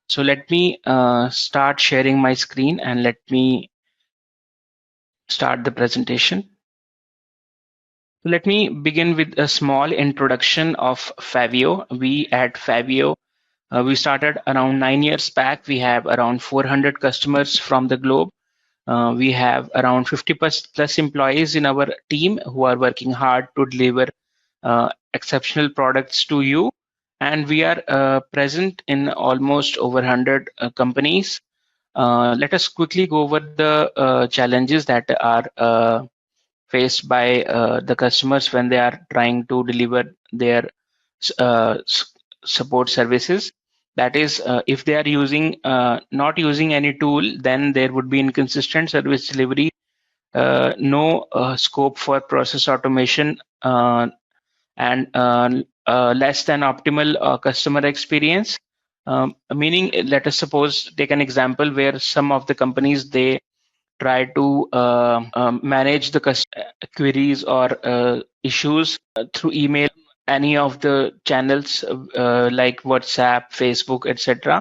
So let me start sharing my screen and let me start the presentation. Let me begin with a small introduction of Favio. We at Favio, we started around 9 years back. We have around 400 customers from the globe. We have around 50 plus employees in our team who are working hard to deliver exceptional products to you. And we are present in almost over 100 companies. Let us quickly go over the challenges that are faced by the customers when they are trying to deliver their uh, support services. That is, if they are not using any tool, then there would be inconsistent service delivery, no scope for process automation, and less than optimal customer experience. Meaning, let us suppose take an example where some of the companies they try to manage the queries or issues through email, any of the channels like WhatsApp, Facebook, etc.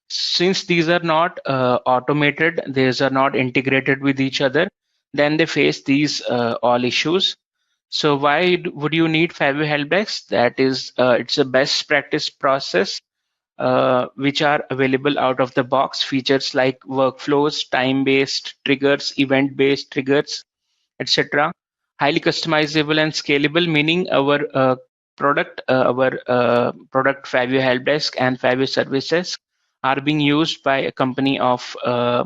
Since these are not automated, these are not integrated with each other, then they face these all issues. So why would you need Favio Helpdesk? That is, it's a best practice process which are available out of the box. Features like workflows, time-based triggers, event-based triggers, etc. Highly customizable and scalable, meaning our product Favio Helpdesk and Favio Services are being used by a company of a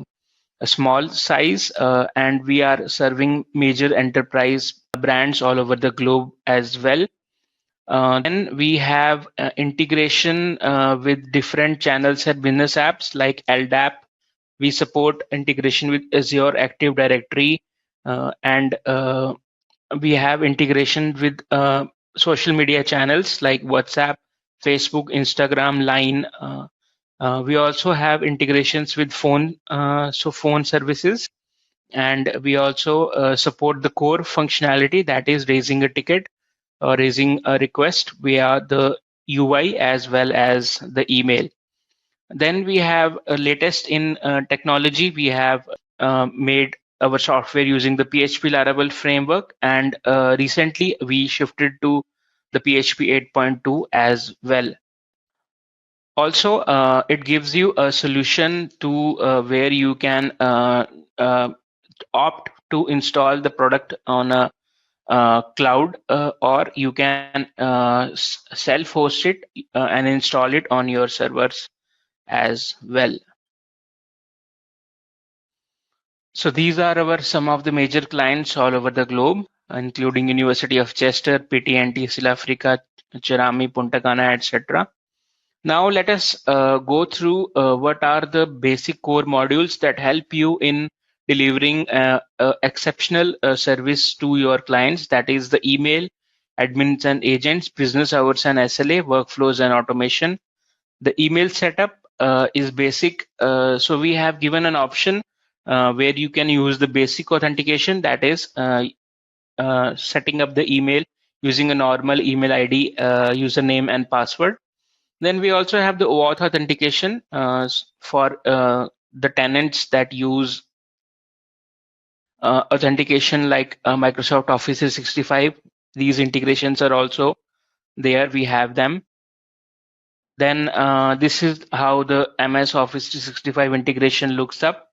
small size, and we are serving major enterprise brands all over the globe as well. Then we have integration with different channels and business apps like LDAP. We support integration with Azure Active Directory, and we have integration with social media channels like WhatsApp, Facebook, Instagram, Line. We also have integrations with phone services, and we also support the core functionality, that is raising a ticket or raising a request via the UI as well as the email. Then we have latest in technology. We have made our software using the PHP Laravel framework, and recently we shifted to the PHP 8.2 as well. Also, it gives you a solution to where you can uh, opt to install the product on a cloud, or you can self-host it and install it on your servers as well. So these are our some of the major clients all over the globe, including University of Chester, PT&T, South Africa, Cherami, Punta Cana, etc. Now let us go through what are the basic core modules that help you in delivering exceptional service to your clients. That is the email, admins and agents, business hours and SLA, workflows and automation. The email setup is basic. So we have given an option where you can use the basic authentication, that is setting up the email using a normal email ID, username and password. Then we also have the OAuth authentication for the tenants that use authentication like Microsoft Office 365. These integrations are also there. We have them. Then this is how the MS Office 365 integration looks up.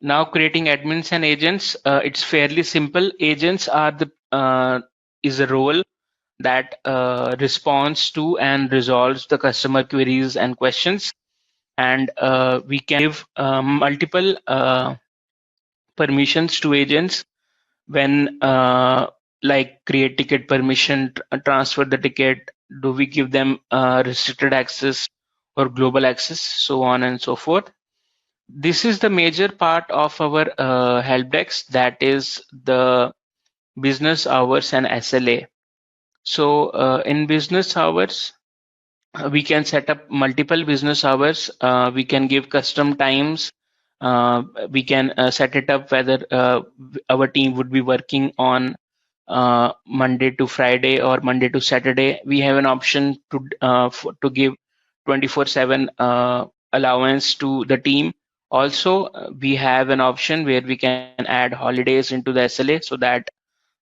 Now creating admins and agents, it's fairly simple. Agents are the is a role that responds to and resolves the customer queries and questions, and we can give multiple permissions to agents when like create ticket permission, transfer the ticket, do we give them restricted access or global access, so on and so forth. This is the major part of our help desk, that is the business hours and SLA. So in business hours, we can set up multiple business hours. We can give custom times. We can set it up whether our team would be working on Monday to Friday or Monday to Saturday. We have an option to give 24/7 allowance to the team. Also, we have an option where we can add holidays into the SLA so that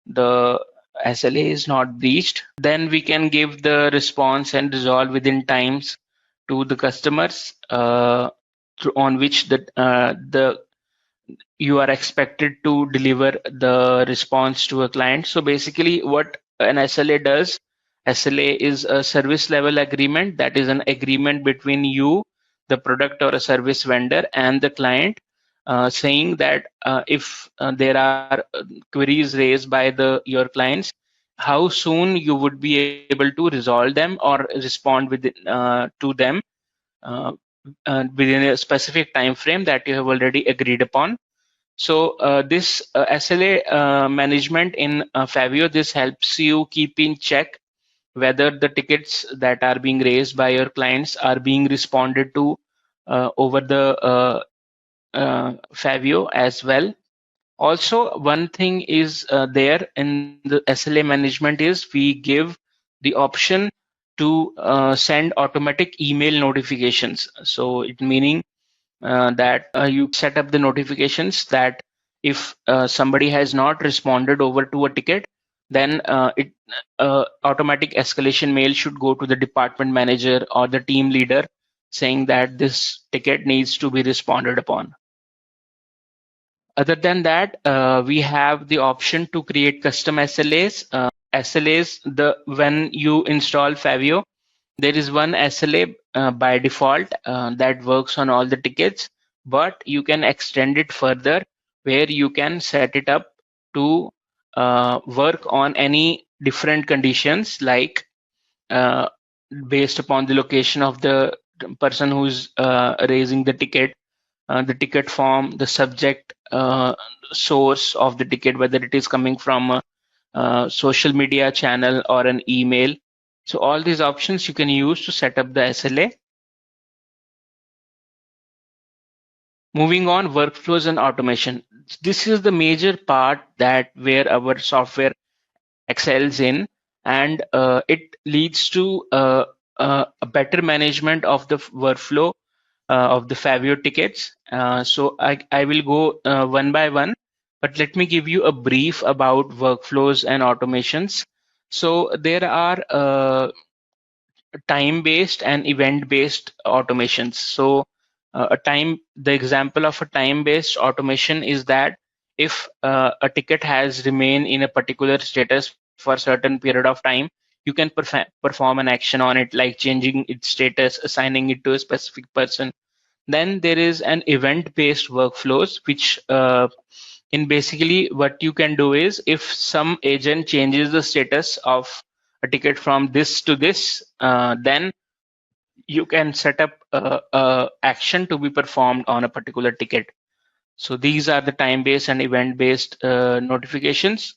the SLA is not breached. Then we can give the response and resolve within times to the customers on which the you are expected to deliver the response to a client. So basically, what an SLA does, SLA is a service level agreement. That is an agreement between you, the product or a service vendor, and the client, saying that if there are queries raised by the your clients, how soon you would be able to resolve them or respond to them uh, within a specific time frame that you have already agreed upon. So this SLA management in Favio, this helps you keep in check whether the tickets that are being raised by your clients are being responded to over the Favio as well. Also, one thing is there in the SLA management is we give the option to send automatic email notifications. So it meaning that you set up the notifications that if somebody has not responded over to a ticket, then it automatic escalation mail should go to the department manager or the team leader saying that this ticket needs to be responded upon. Other than that, we have the option to create custom SLAs. SLAs, when you install Favio, there is one SLA by default that works on all the tickets, but you can extend it further where you can set it up to work on any different conditions, like uh, based upon the location of the person who's raising the ticket form, the subject, source of the ticket, whether it is coming from a social media channel or an email. So all these options you can use to set up the SLA. Moving on, workflows and automation. This is the major part that where our software excels in, and it leads to a better management of the workflow of the Favio tickets. So I will go one by one, but let me give you a brief about workflows and automations. So there are time-based and event-based automations. So the example of a time-based automation is that if a ticket has remained in a particular status for a certain period of time, you can perform an action on it, like changing its status, assigning it to a specific person. Then there is an event-based workflows, which in basically what you can do is if some agent changes the status of a ticket from this to this, then you can set up a action to be performed on a particular ticket. So these are the time-based and event-based notifications.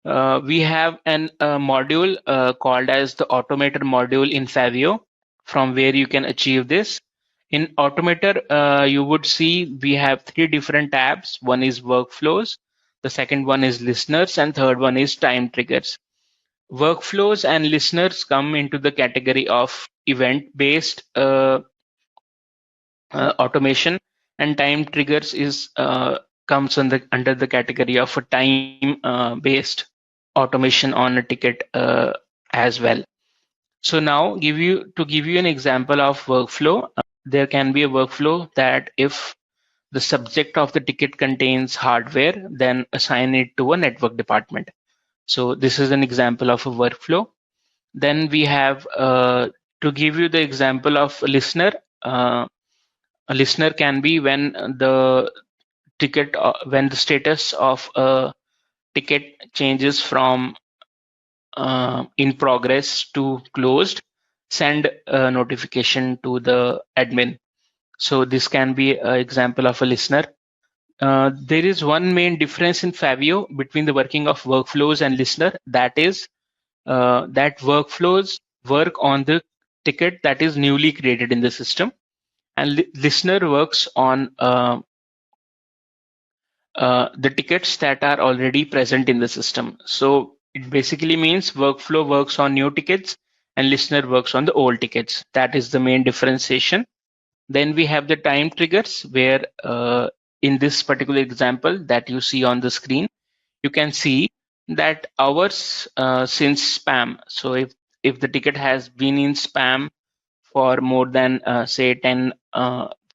We have an module called as the automator module in Favio, from where you can achieve this. In Automator, you would see we have three different tabs. One is workflows, the second one is listeners, and third one is time triggers. Workflows and listeners come into the category of event-based automation, and time triggers is comes under the category of a time-based automation on a ticket as well. So now give you an example of workflow. There can be a workflow that if the subject of the ticket contains hardware, then assign it to a network department. So this is an example of a workflow. Then we have to give you the example of a listener. A listener can be when the status of a ticket changes from in progress to closed, send a notification to the admin. So this can be an example of a listener. There is one main difference in Favio between the working of workflows and listener. That is that workflows work on the ticket that is newly created in the system, and listener works on the tickets that are already present in the system. So it basically means workflow works on new tickets and listener works on the old tickets. That is the main differentiation. Then we have the time triggers where in this particular example that you see on the screen, you can see that hours since spam. So if the ticket has been in spam for more than say 10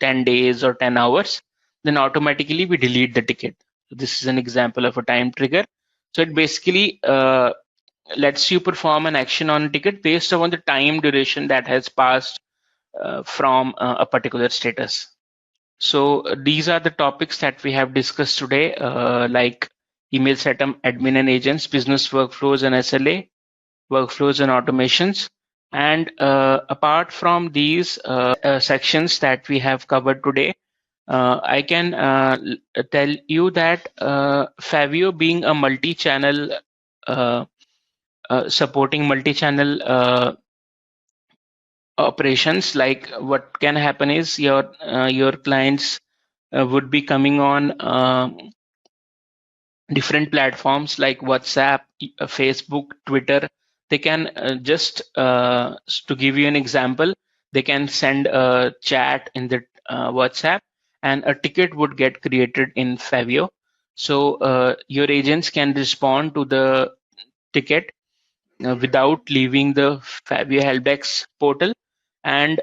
days or 10 hours, then automatically we delete the ticket. So this is an example of a time trigger. So it basically lets you perform an action on a ticket based on the time duration that has passed from a particular status. So these are the topics that we have discussed today, like email setup, admin and agents, business workflows and SLA, workflows and automations. And apart from these sections that we have covered today, I can tell you that Favio being a multi-channel uh, supporting multi-channel operations, like what can happen is your clients would be coming on different platforms like WhatsApp, Facebook, Twitter. They can to give you an example, they can send a chat in the WhatsApp, and a ticket would get created in Favio. So your agents can respond to the ticket without leaving the Favio Helpdesk portal, and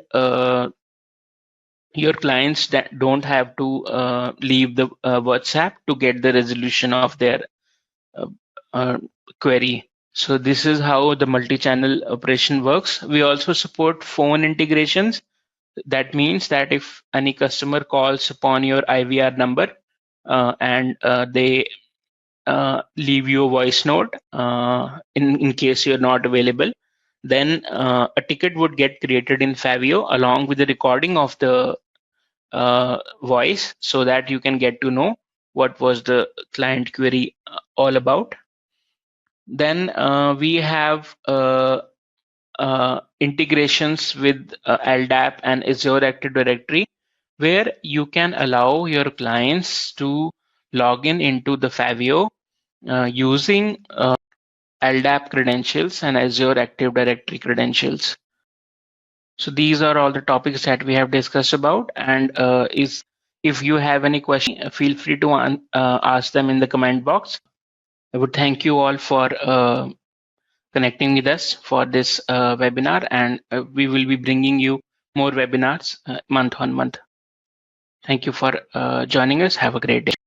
your clients that don't have to leave the WhatsApp to get the resolution of their uh, uh, query. So this is how the multi-channel operation works. We also support phone integrations. That means that if any customer calls upon your IVR number and they leave you a voice note in case you're not available, then a ticket would get created in Favio along with the recording of the voice, so that you can get to know what was the client query all about. Then we have integrations with LDAP and Azure Active Directory, where you can allow your clients to log in into the Favio using LDAP credentials and Azure Active Directory credentials. So these are all the topics that we have discussed about, and if you have any question, feel free to ask them in the comment box. I would thank you all for connecting with us for this webinar, and we will be bringing you more webinars month on month. Thank you for joining us. Have a great day.